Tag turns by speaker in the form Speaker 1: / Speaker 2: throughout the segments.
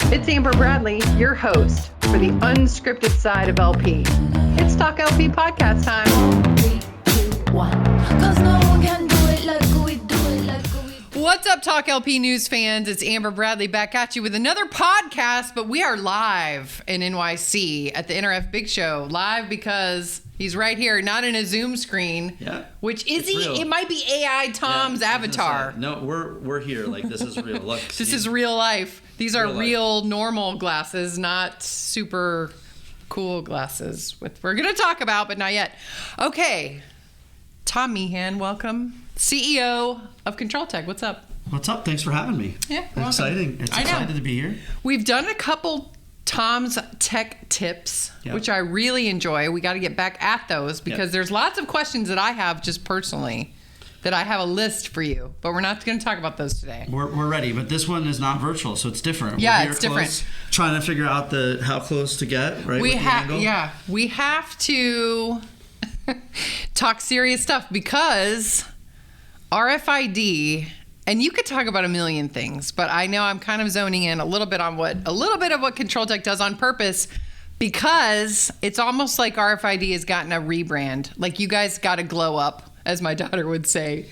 Speaker 1: It's Amber Bradley, your host for the unscripted side of LP. It's TalkLP Podcast time.
Speaker 2: 3, 2, 1. 'Cause no one can do it like we do it, like we do.
Speaker 1: What's up, TalkLP News fans? It's Amber Bradley back at you with another podcast, but we are live in NYC at the NRF Big Show. Live because he's right here, not in a Zoom screen.
Speaker 3: Yeah.
Speaker 1: Which is
Speaker 3: It's real.
Speaker 1: it might be AI Tom's avatar.
Speaker 3: No, we're here. Like, this is real. Look,
Speaker 1: This is real life. These are
Speaker 3: Real life.
Speaker 1: normal glasses, not super cool glasses, which we're going to talk about, but not yet. Okay. Tom Meehan, welcome. CEO of Controltek. What's up?
Speaker 3: What's up? Thanks for having me.
Speaker 1: Yeah, welcome.
Speaker 3: Exciting. It's
Speaker 1: I know.
Speaker 3: excited to be here.
Speaker 1: We've done a couple Tom's tech tips,
Speaker 3: Yep.
Speaker 1: which I really enjoy. We got to get back at those because
Speaker 3: Yep.
Speaker 1: there's lots of questions that I have just personally that I have a list for you, but we're not going to talk about those today.
Speaker 3: We're ready, but this one is not virtual, so it's different.
Speaker 1: Yeah,
Speaker 3: We're here
Speaker 1: it's different.
Speaker 3: close, trying to figure out how close to get, right?
Speaker 1: We
Speaker 3: with the
Speaker 1: have,
Speaker 3: angle.
Speaker 1: yeah, we have to talk serious stuff because RFID, and you could talk about a million things, but I know I'm kind of zoning in a little bit of what Controltek does on purpose because it's almost like RFID has gotten a rebrand. Like you guys got to glow up, as my daughter would say.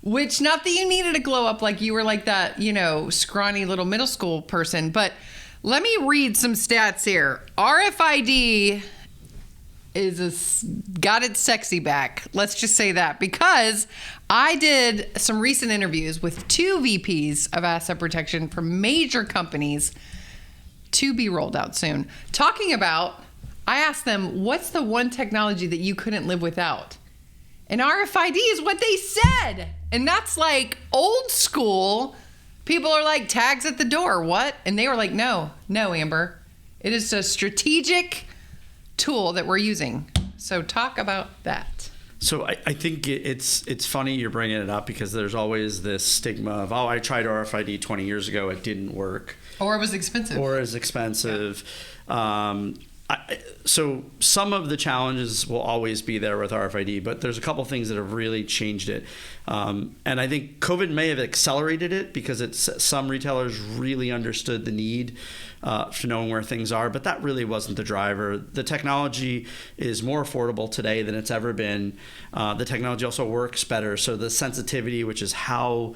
Speaker 1: Which, not that you needed to glow up like you were like that, scrawny little middle school person, but let me read some stats here. RFID got its sexy back. Let's just say that because I did some recent interviews with two VPs of asset protection for major companies to be rolled out soon. Talking about, I asked them, what's the one technology that you couldn't live without? And RFID is what they said. And that's like old school. People are like, tags at the door, what? And they were like, no, Amber. It is a strategic tool that we're using. So talk about that.
Speaker 3: So I think it's funny you're bringing it up because there's always this stigma of, I tried RFID 20 years ago, it didn't work.
Speaker 1: Or it was expensive.
Speaker 3: Or is expensive. Yeah. So some of the challenges will always be there with RFID, but there's a couple things that have really changed it. And I think COVID may have accelerated it because some retailers really understood the need for knowing where things are, but that really wasn't the driver. The technology is more affordable today than it's ever been. The technology also works better. So the sensitivity, which is how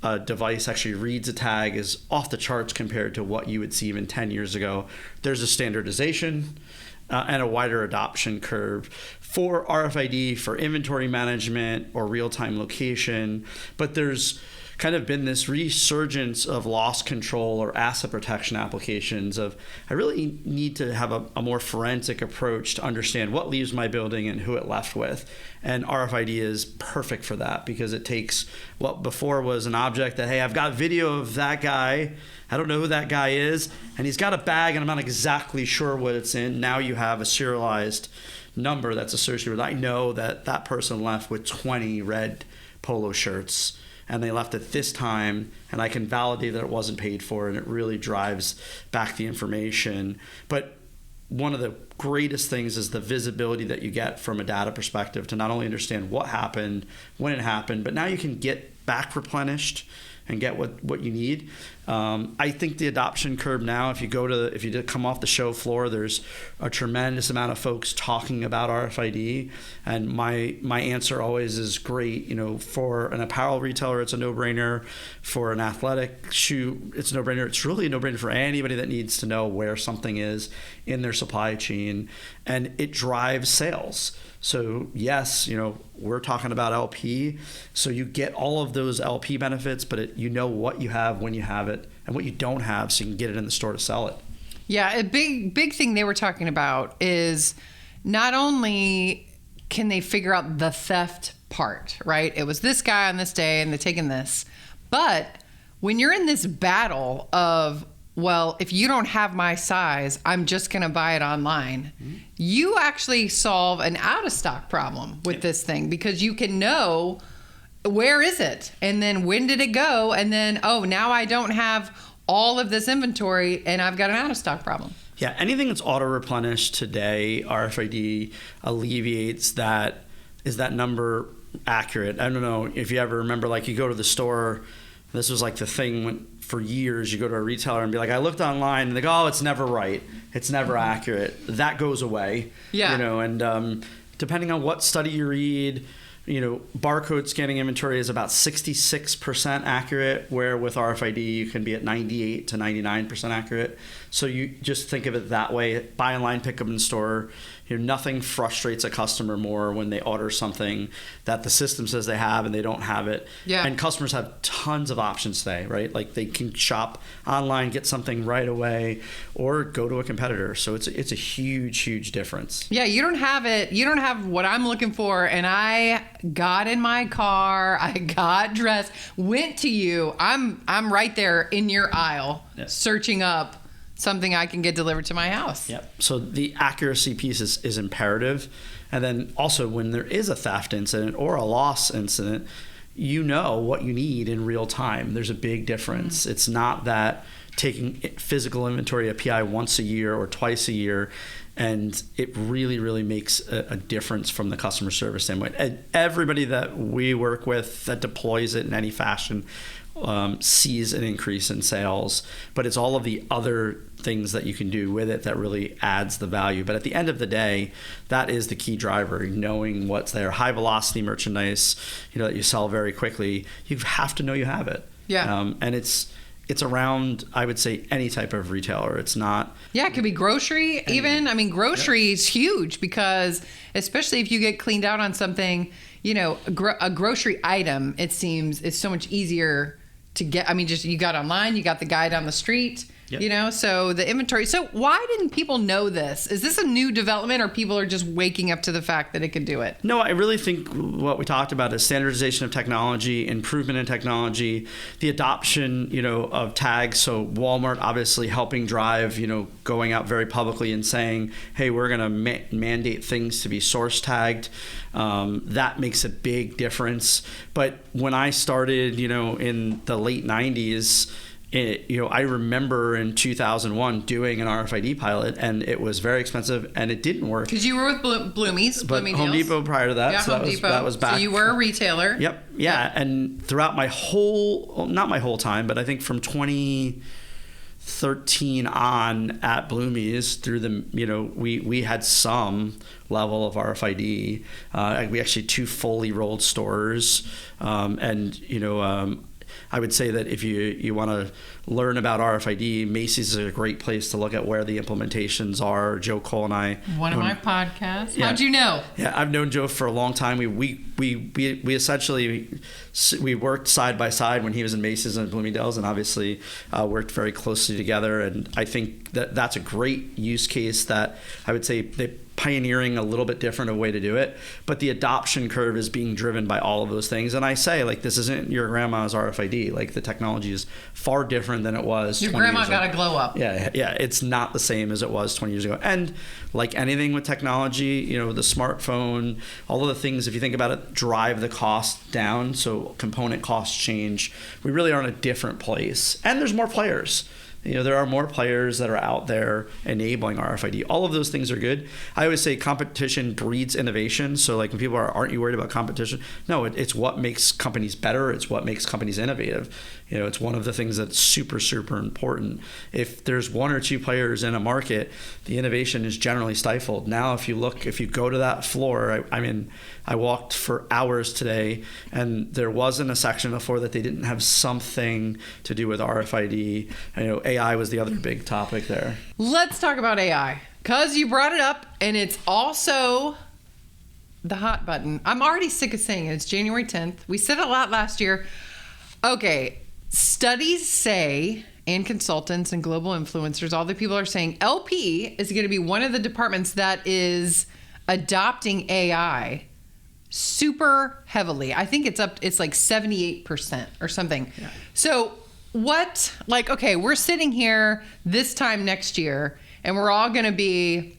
Speaker 3: a device actually reads a tag, is off the charts compared to what you would see even 10 years ago. There's a standardization and a wider adoption curve for RFID for inventory management or real-time location. But there's kind of been this resurgence of loss control or asset protection applications of, I really need to have a more forensic approach to understand what leaves my building and who it left with. And RFID is perfect for that because it takes what before was an object that, hey, I've got video of that guy, I don't know who that guy is, and he's got a bag and I'm not exactly sure what it's in. Now you have a serialized number that's associated with, I know that person left with 20 red polo shirts and they left at this time, and I can validate that it wasn't paid for, and it really drives back the information. But one of the greatest things is the visibility that you get from a data perspective to not only understand what happened, when it happened, but now you can get back replenished and get what you need. I think the adoption curve now, if you come off the show floor, there's a tremendous amount of folks talking about RFID, and my answer always is great. For an apparel retailer, it's a no-brainer. For an athletic shoe, it's a no-brainer. It's really a no-brainer for anybody that needs to know where something is in their supply chain, and it drives sales. So yes, we're talking about LP, so you get all of those LP benefits, but you know what you have when you have it and what you don't have, so you can get it in the store to sell it.
Speaker 1: Yeah, a big thing they were talking about is not only can they figure out the theft part, right? It was this guy on this day and they're taking this, but when you're in this battle of, well, if you don't have my size, I'm just going to buy it online. Mm-hmm. You actually solve an out-of-stock problem with this thing because you can know where is it and then when did it go and then, now I don't have all of this inventory and I've got an out-of-stock problem.
Speaker 3: Yeah, anything that's auto-replenished today, RFID alleviates that. Is that number accurate? I don't know if you ever remember, like you go to the store, this was like the thing when for years, you go to a retailer and be like, I looked online, and they go, oh, it's never right. It's never accurate. That goes away.
Speaker 1: Yeah.
Speaker 3: And depending on what study you read, barcode scanning inventory is about 66% accurate, where with RFID you can be at 98 to 99% accurate. So you just think of it that way. Buy online, pick up in store. Nothing frustrates a customer more when they order something that the system says they have and they don't have it.
Speaker 1: Yeah.
Speaker 3: And customers have tons of options today, right? Like they can shop online, get something right away, or go to a competitor. So it's a huge, huge difference.
Speaker 1: Yeah, you don't have it. You don't have what I'm looking for. And I got in my car, I got dressed, went to you. I'm right there in your aisle, searching up something I can get delivered to my house.
Speaker 3: Yep. So the accuracy piece is imperative. And then also when there is a theft incident or a loss incident, you know what you need in real time. There's a big difference. It's not that taking physical inventory of PI once a year or twice a year, and it really, really makes a difference from the customer service standpoint. And everybody that we work with that deploys it in any fashion sees an increase in sales, but it's all of the other things that you can do with it that really adds the value. But at the end of the day, that is the key driver, knowing what's there. High velocity merchandise, that you sell very quickly, you have to know you have it.
Speaker 1: Yeah.
Speaker 3: And it's around, I would say, any type of retailer. It's not.
Speaker 1: Yeah, it could be grocery even. I mean, grocery is huge because especially if you get cleaned out on something, a grocery item, it seems, is so much easier to get. I mean, just you got online, you got the guy down the street, so the inventory. So why didn't people know this? Is this a new development, or people are just waking up to the fact that it can do it?
Speaker 3: No, I really think what we talked about is standardization of technology, improvement in technology, the adoption, of tags. So Walmart obviously helping drive, going out very publicly and saying, hey, we're going to mandate things to be source tagged. That makes a big difference. But when I started, in the late 90s, I remember in 2001 doing an RFID pilot, and it was very expensive, and it didn't work.
Speaker 1: Because you were with Bloomies,
Speaker 3: but Home Depot prior to that.
Speaker 1: Yeah,
Speaker 3: so
Speaker 1: Home Depot.
Speaker 3: That was back.
Speaker 1: So you were a retailer.
Speaker 3: Yep. Yeah. And throughout my not my whole time, but I think from 2013 on at Bloomies through the, we had some level of RFID. We actually 2 fully rolled stores. I would say that if you want to learn about RFID, Macy's is a great place to look at where the implementations are. Joe Cole and I.
Speaker 1: One of my podcasts.
Speaker 3: Yeah.
Speaker 1: How'd you know?
Speaker 3: Yeah, I've known Joe for a long time. We essentially we worked side by side when he was in Macy's and Bloomingdale's, and obviously worked very closely together. And I think that's a great use case that I would say they pioneering a little bit different a way to do it, but the adoption curve is being driven by all of those things. And I say, this isn't your grandma's RFID. The technology is far different than it was.
Speaker 1: Your grandma got a glow up.
Speaker 3: Yeah, it's not the same as it was 20 years ago. And like anything with technology, the smartphone, all of the things, if you think about it, drive the cost down. So component costs change. We really are in a different place, and there's more players. There are more players that are out there enabling RFID. All of those things are good. I always say competition breeds innovation. So when people aren't you worried about competition? No, it's what makes companies better. It's what makes companies innovative. It's one of the things that's super, super important. If there's 1 or 2 players in a market, the innovation is generally stifled. Now, if you go to that floor, I walked for hours today, and there wasn't a section of the floor that they didn't have something to do with RFID. AI was the other big topic there.
Speaker 1: Let's talk about AI, because you brought it up, and it's also the hot button. I'm already sick of saying it. It's January 10th. We said it a lot last year. Okay, studies say, and consultants and global influencers, all the people are saying LP is going to be one of the departments that is adopting AI super heavily. I think it's like 78% or something. Yeah. So okay, we're sitting here this time next year, and we're all going to be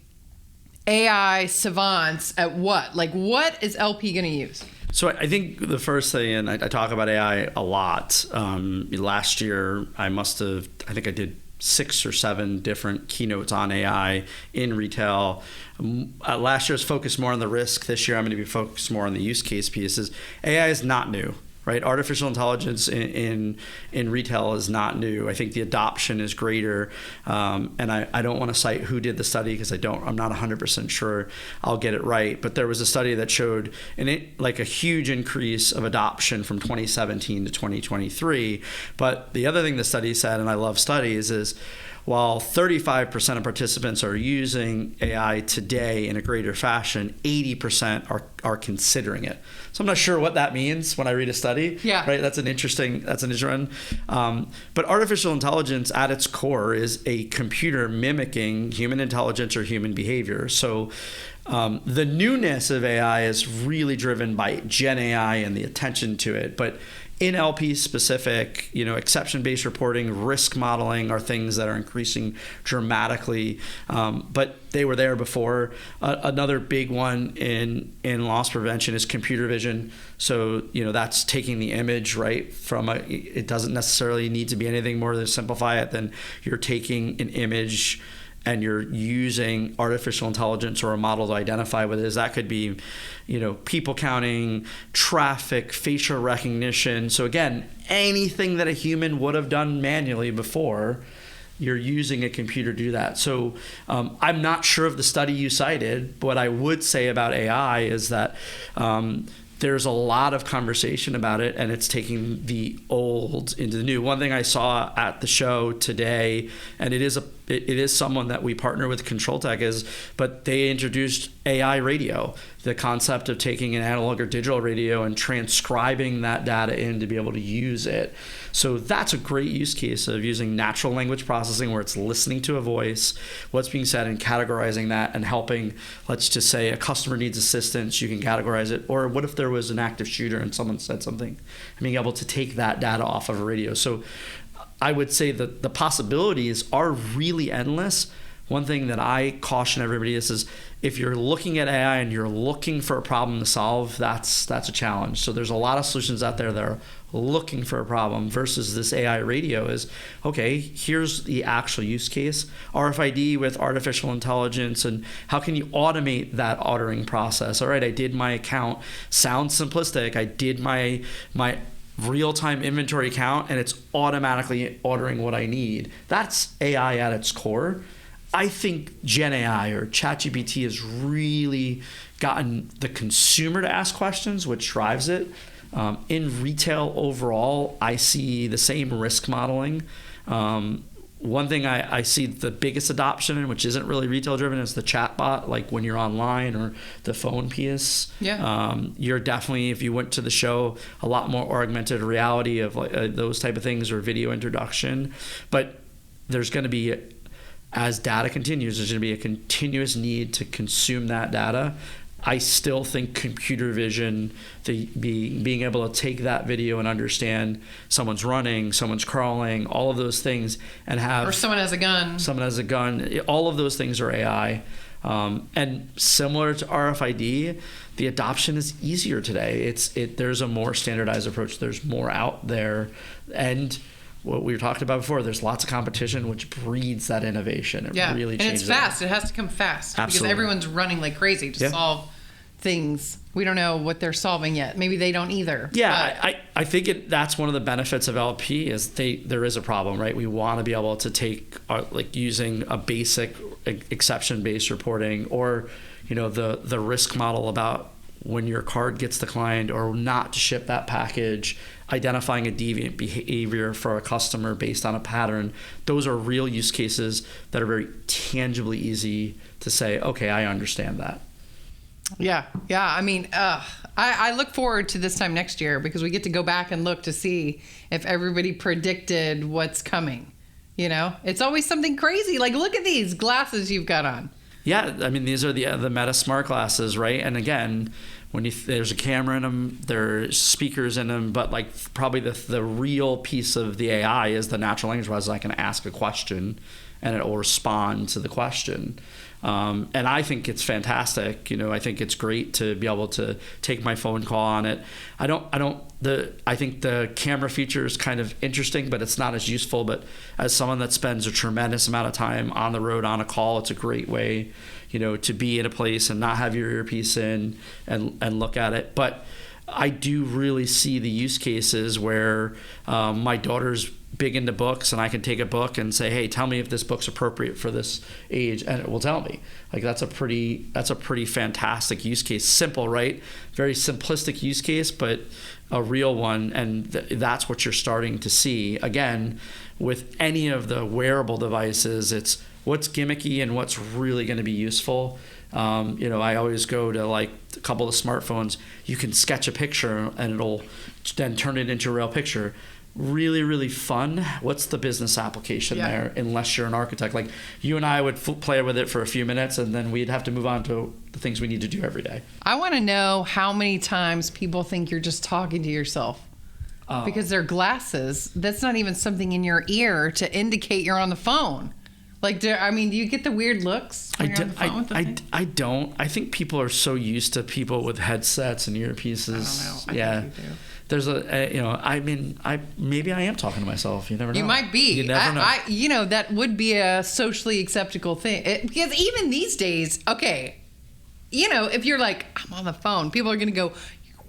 Speaker 1: AI savants at what? What is LP going to use?
Speaker 3: So I think the first thing, and I talk about AI a lot. Last year, I think I did 6 or 7 different keynotes on AI in retail. Last year was focused more on the risk. This year, I'm going to be focused more on the use case pieces. AI is not new. right? Artificial intelligence in retail is not new. I think the adoption is greater. And I don't want to cite who did the study because I'm not 100% sure I'll get it right. But there was a study that showed a huge increase of adoption from 2017 to 2023. But the other thing the study said, and I love studies, is while 35% of participants are using AI today in a greater fashion, 80% are considering it. So I'm not sure what that means when I read a study.
Speaker 1: Yeah.
Speaker 3: Right. That's an interesting one. But artificial intelligence at its core is a computer mimicking human intelligence or human behavior. So the newness of AI is really driven by Gen AI and the attention to it. But NLP specific, exception-based reporting, risk modeling are things that are increasing dramatically, but they were there before. Another big one in loss prevention is computer vision. So, that's taking the image, right, it doesn't necessarily need to be anything more than simplify it than you're taking an image and you're using artificial intelligence or a model to identify what it is. That could be, people counting, traffic, facial recognition. So again, anything that a human would have done manually before, you're using a computer to do that. So I'm not sure of the study you cited, but what I would say about AI is that there's a lot of conversation about it, and it's taking the old into the new. One thing I saw at the show today, and it is someone that we partner with, Controltek, but they introduced AI radio, the concept of taking an analog or digital radio and transcribing that data in to be able to use it. So that's a great use case of using natural language processing where it's listening to a voice, what's being said, and categorizing that and helping, let's just say a customer needs assistance, you can categorize it. Or what if there was an active shooter and someone said something, and being able to take that data off of a radio. So I would say that the possibilities are really endless. One thing that I caution everybody is if you're looking at AI and you're looking for a problem to solve, that's a challenge. So there's a lot of solutions out there that are looking for a problem versus this AI radio is, okay, here's the actual use case, RFID with artificial intelligence, and how can you automate that ordering process? All right, I did my account. Sounds simplistic. I did my real-time inventory count and it's automatically ordering what I need. That's AI at its core. I think Gen AI or ChatGPT has really gotten the consumer to ask questions, which drives it. In retail overall, I see the same risk modeling. One thing I see the biggest adoption in, which isn't really retail driven, is the chatbot, like when you're online, or the phone piece.
Speaker 1: Yeah.
Speaker 3: You're definitely, if you went to the show, a lot more augmented reality of those type of things, or video introduction. But there's going to be, as data continues, there's going to be a continuous need to consume that data. I still think computer vision, being able to take that video and understand someone's running, someone's crawling, all of those things, and have... Or
Speaker 1: someone has a gun.
Speaker 3: All of those things are AI. And similar to RFID, the adoption is easier today. There's a more standardized approach. There's more out there. And what we were talking about before, there's lots of competition, which breeds that innovation. It really changes.
Speaker 1: And it's fast. It has to come fast.
Speaker 3: Absolutely.
Speaker 1: Because everyone's running like crazy to solve things. We don't know what they're solving yet. Maybe they don't either.
Speaker 3: Yeah, I think that's one of the benefits of LP is there is a problem, right? We want to be able to take using a basic exception-based reporting, or the risk model about when your card gets declined or not to ship that package, identifying a deviant behavior for a customer based on a pattern. Those are real use cases that are very tangibly easy to say, okay, I understand that.
Speaker 1: Yeah. I mean, I look forward to this time next year because we get to go back and look to see if everybody predicted what's coming. It's always something crazy. Like, look at these glasses you've got on.
Speaker 3: Yeah, I mean, these are the Meta smart glasses, right? And again, there's a camera in them, there's speakers in them, but probably the real piece of the AI is the natural language processing. I can ask a question and it will respond to the question. And I think it's fantastic. I think it's great to be able to take my phone call on it. I think the camera feature is kind of interesting, but it's not as useful. But as someone that spends a tremendous amount of time on the road on a call, it's a great way, to be in a place and not have your earpiece in and look at it. But I do really see the use cases where my daughter's big into books, and I can take a book and say, hey, tell me if this book's appropriate for this age, and it will tell me. Like that's a pretty fantastic use case. Simple, right? Very simplistic use case, but a real one, and that's what you're starting to see. Again, with any of the wearable devices, it's what's gimmicky and what's really going to be useful. I always go to like a couple of smartphones. You can sketch a picture and it'll then turn it into a real picture. Really, really fun. What's the business application there? Unless you're an architect, like you and I would play with it for a few minutes, and then we'd have to move on to the things we need to do every day.
Speaker 1: I want to know how many times people think you're just talking to yourself. Because they're glasses. That's not even something in your ear to indicate you're on the phone. Like, do you get the weird looks when you're on the phone with the thing?
Speaker 3: I don't. I think people are so used to people with headsets and earpieces.
Speaker 1: I don't know. I think you do.
Speaker 3: There's maybe I am talking to myself. You never know.
Speaker 1: You might be.
Speaker 3: You never know.
Speaker 1: That would be a socially acceptable thing. Because even these days, okay, if you're like, I'm on the phone, people are going to go,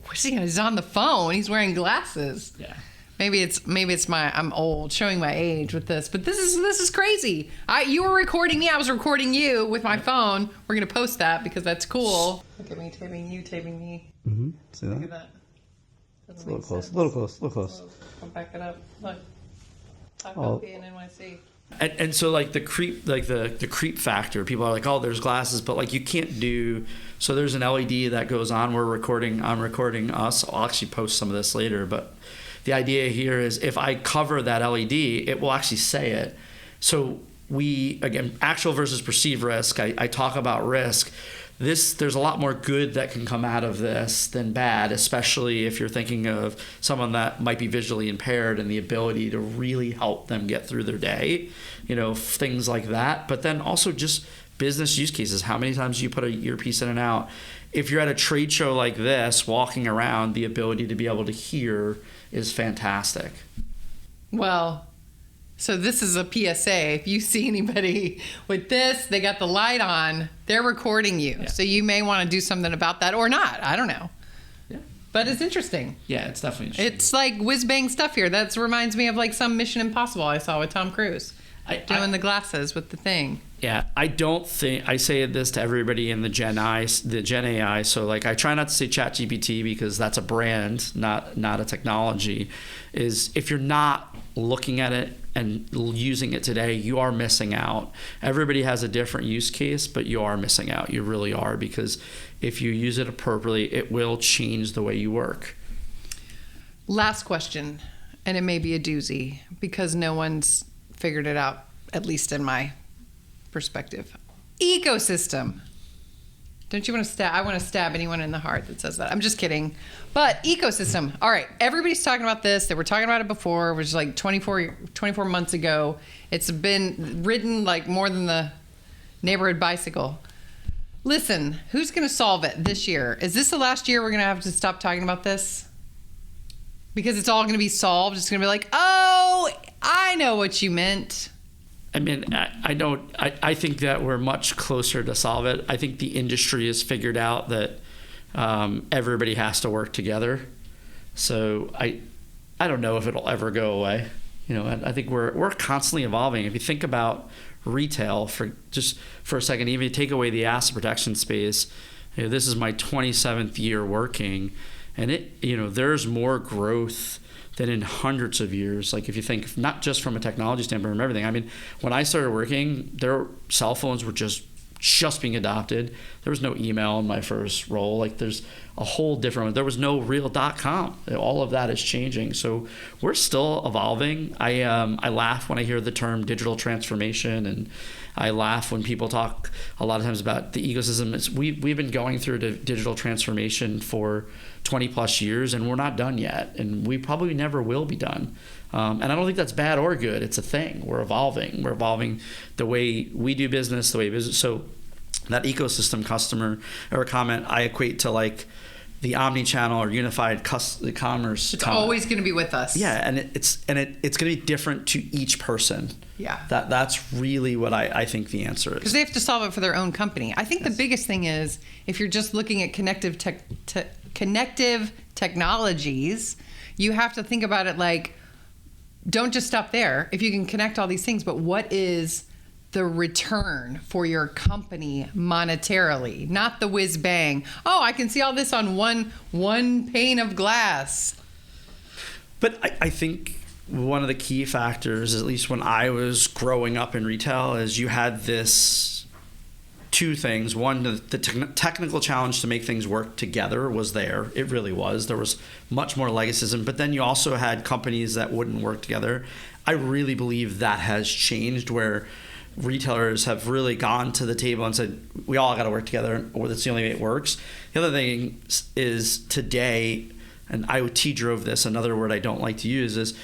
Speaker 1: what's he doing? He's on the phone. He's wearing glasses.
Speaker 3: Yeah.
Speaker 1: Maybe it's I'm old, showing my age with this, but this is crazy. You were recording me, I was recording you with my phone. We're gonna post that because that's cool. Look at me taping you, taping me.
Speaker 3: Mm-hmm. See that?
Speaker 1: Look at that.
Speaker 3: It's a little close.
Speaker 1: I'll back it up. Look. TalkLP and NYC.
Speaker 3: And so like the creep factor, people are like, oh, there's glasses, but like you can't do. So there's an LED that goes on. I'm recording us. I'll actually post some of this later, but the idea here is if I cover that LED, it will actually say it. So again, actual versus perceived risk. I talk about risk. There's a lot more good that can come out of this than bad, especially if you're thinking of someone that might be visually impaired and the ability to really help them get through their day, things like that. But then also just business use cases. How many times do you put an earpiece in and out? If you're at a trade show like this, walking around, the ability to be able to hear is fantastic.
Speaker 1: Well, so this is a PSA. If you see anybody with this, they got the light on, they're recording you. Yeah. So you may want to do something about that or not. I don't know.
Speaker 3: Yeah.
Speaker 1: But it's interesting.
Speaker 3: Yeah, it's definitely interesting.
Speaker 1: It's like whiz-bang stuff here. That reminds me of like some Mission Impossible I saw with Tom Cruise. Doing the glasses with the thing.
Speaker 3: Yeah, I don't think I say this to everybody in the Gen AI. So like, I try not to say ChatGPT because that's a brand, not a technology. Is if you're not looking at it and using it today, you are missing out. Everybody has a different use case, but you are missing out. You really are, because if you use it appropriately, it will change the way you work.
Speaker 1: Last question, and it may be a doozy because no one's figured it out, at least in my perspective. Ecosystem. Don't you want to stab? I want to stab anyone in the heart that says that. I'm just kidding. But ecosystem. All right. Everybody's talking about this. They were talking about it before. It was like 24 months ago. It's been ridden like more than the neighborhood bicycle. Listen, who's going to solve it this year? Is this the last year we're going to have to stop talking about this? Because it's all going to be solved. It's going to be like, oh, I know what you meant.
Speaker 3: I mean, I think that we're much closer to solve it. I think the industry has figured out that everybody has to work together. So I don't know if it'll ever go away. I think we're constantly evolving. If you think about retail for a second, even if you take away the asset protection space, this is my 27th year working, and there's more growth than in hundreds of years. Like if you think not just from a technology standpoint, from everything. I mean, when I started working, cell phones were just being adopted. There was no email in my first role. Like there's a whole different one. There was no real .com. All of that is changing. So we're still evolving. I laugh when I hear the term digital transformation, and I laugh when people talk a lot of times about the ecosystem. We've been going through the digital transformation for 20 plus years, and we're not done yet, and we probably never will be done. And I don't think that's bad or good. It's a thing. We're evolving. We're evolving the way we do business, the way business. So that ecosystem customer or comment, I equate to like the omni-channel or unified commerce.
Speaker 1: It's always going to be with us.
Speaker 3: Yeah, and it's going to be different to each person.
Speaker 1: Yeah.
Speaker 3: That's really what I think the answer is.
Speaker 1: Because they have to solve it for their own company. I think the biggest thing is if you're just looking at connective technologies, you have to think about it like, don't just stop there. If you can connect all these things, but what is the return for your company monetarily? Not the whiz bang. Oh, I can see all this on one pane of glass.
Speaker 3: But I think one of the key factors, at least when I was growing up in retail, is you had this two things. One, the technical challenge to make things work together was there. It really was. There was much more legacism. But then you also had companies that wouldn't work together. I really believe that has changed, where retailers have really gone to the table and said, we all got to work together, or that's the only way it works. The other thing is today, and IoT drove this, another word I don't like to use, is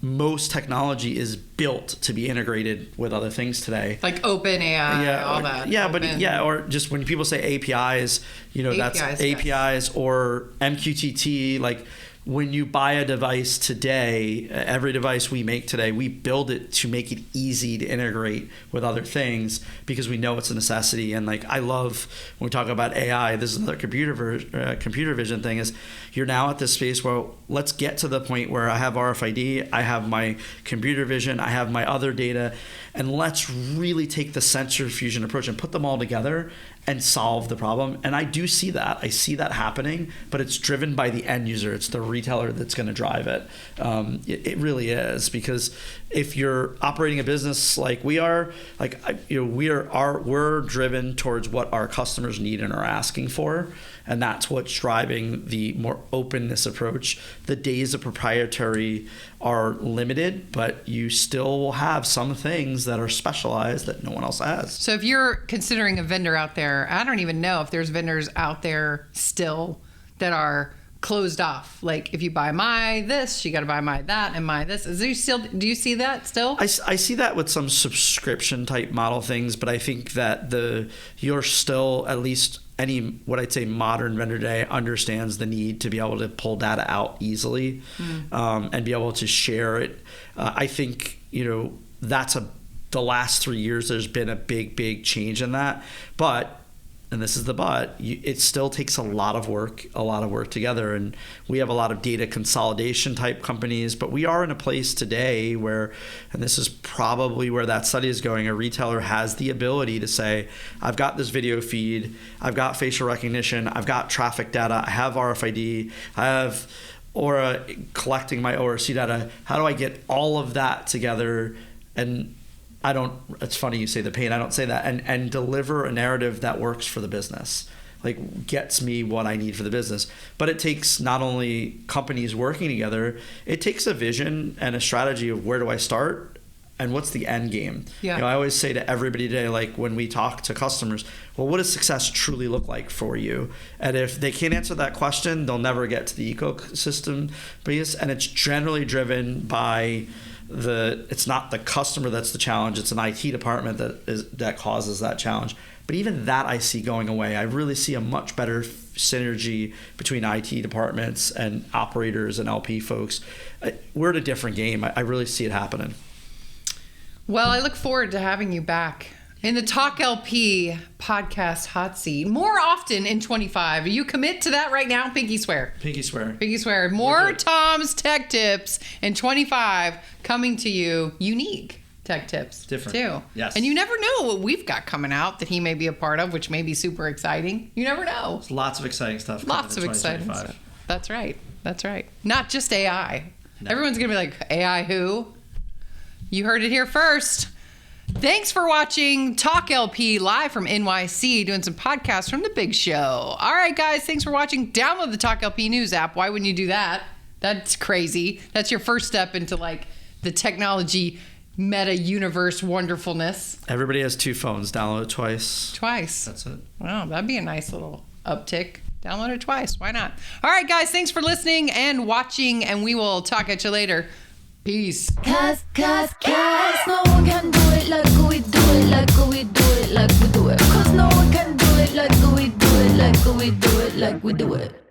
Speaker 3: most technology is built to be integrated with other things today.
Speaker 1: Like OpenAI, all that.
Speaker 3: Yeah,
Speaker 1: open.
Speaker 3: or just when people say APIs, that's APIs,
Speaker 1: yes.
Speaker 3: Or MQTT, like when you buy a device today, every device we make today, we build it to make it easy to integrate with other things because we know it's a necessity. And like, I love when we talk about AI, this is another computer vision thing, is you're now at this space where let's get to the point where I have RFID, I have my computer vision, I have my other data, and let's really take the sensor fusion approach and put them all together and solve the problem. And I do see that. I see that happening, but it's driven by the end user. It's the retailer that's going to drive it. It really is, because if you're operating a business like we are, we're driven towards what our customers need and are asking for, and that's what's driving the more openness approach. The days of proprietary are limited, but you still will have some things that are specialized that no one else has.
Speaker 1: So if you're considering a vendor out there, I don't even know if there's vendors out there still that are closed off. Like if you buy my this, you got to buy my that and my this. Do you see that still?
Speaker 3: I see that with some subscription type model things, but I think that you're still, at least what I'd say modern vendor today understands the need to be able to pull data out easily and be able to share it. I think, that's the last 3 years, there's been a big change in that. But, and this is the but, it still takes a lot of work together. And we have a lot of data consolidation type companies, but we are in a place today where, and this is probably where that study is going, a retailer has the ability to say, I've got this video feed, I've got facial recognition, I've got traffic data, I have RFID, I have Aura collecting my ORC data. How do I get all of that together? And it's funny you say the pain, I don't say that, and deliver a narrative that works for the business, like gets me what I need for the business. But it takes not only companies working together, it takes a vision and a strategy of where do I start and what's the end game.
Speaker 1: Yeah.
Speaker 3: I always say to everybody today, like when we talk to customers, well, what does success truly look like for you? And if they can't answer that question, they'll never get to the ecosystem piece. And it's generally driven by it's not the customer that's the challenge, it's an IT department that causes that challenge. But even that I see going away. I really see a much better synergy between IT departments and operators and LP folks. We're at a different game. I really see it happening.
Speaker 1: Well, I look forward to having you back in the TalkLP Podcast hot seat more often in 25. You commit to that right now? Pinky swear.
Speaker 3: Pinky swear.
Speaker 1: Pinky swear. More Tom's Tech Tips in 25 coming to you. Unique tech tips.
Speaker 3: Different.
Speaker 1: Too.
Speaker 3: Yes.
Speaker 1: And you never know what we've got coming out that he may be a part of, which may be super exciting. You never know.
Speaker 3: There's lots of exciting stuff.
Speaker 1: Lots of exciting stuff. That's right. Not just AI. No. Everyone's going to be like, AI who? You heard it here first. Thanks for watching Talk LP live from NYC, doing some podcasts from the Big Show. All right, guys, thanks for watching. Download the TalkLP News app. Why wouldn't you do that? That's crazy. That's your first step into like the technology meta universe wonderfulness.
Speaker 3: Everybody has 2 phones. Download it twice.
Speaker 1: That's it. Wow, that'd be a nice little uptick. Download it twice. Why not? All right, guys, thanks for listening and watching, and we will talk at you later. Peace.
Speaker 2: Cause no one can do it like we do it, like we do it, like we do it. Cause no one can do it like we do it, like we do it, like we do it.